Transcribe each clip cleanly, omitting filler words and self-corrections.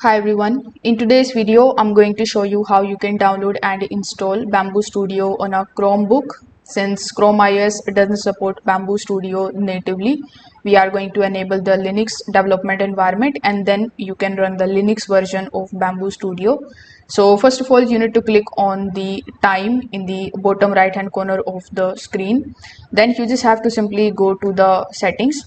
Hi everyone, in today's video I'm going to show you how you can download and install Bambu Studio on a Chromebook. Since Chrome OS doesn't support Bambu Studio natively, we are going to enable the Linux development environment and then you can run the Linux version of Bambu Studio. So first of all, you need to click on the time in the bottom right hand corner of the screen. Then you just have to simply go to the settings.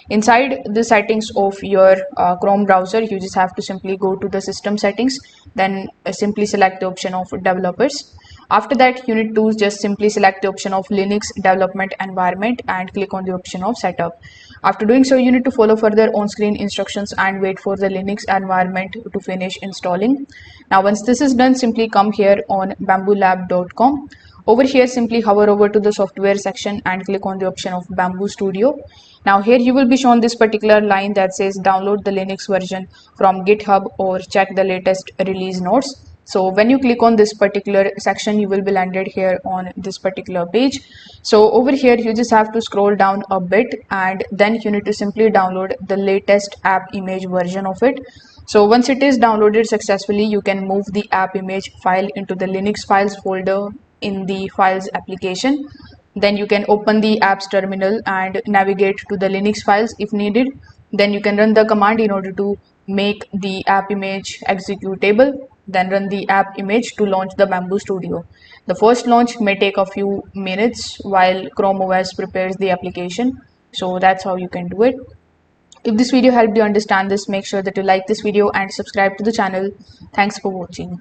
Inside the settings of your Chrome browser, you just have to simply go to the system settings, then simply select the option of developers. After that, you need to just simply select the option of Linux development environment and click on the option of setup. After doing so, you need to follow further on-screen instructions and wait for the Linux environment to finish installing. Now, once this is done, simply come here on bambulab.com. Over here, simply hover over to the software section and click on the option of Bambu Studio. Now here you will be shown this particular line that says download the Linux version from GitHub or check the latest release notes. So when you click on this particular section, you will be landed here on this particular page. So over here, you just have to scroll down a bit and then you need to simply download the latest app image version of it. So once it is downloaded successfully, you can move the app image file into the Linux files folder in the files application. Then you can open the apps terminal and navigate to the Linux files if needed. Then you can run the command in order to make the app image executable. Then run the app image to launch the Bambu Studio. The first launch may take a few minutes while Chrome OS prepares the application. So that's how you can do it. If this video helped you understand this, make sure that you like this video and subscribe to the channel. Thanks for watching.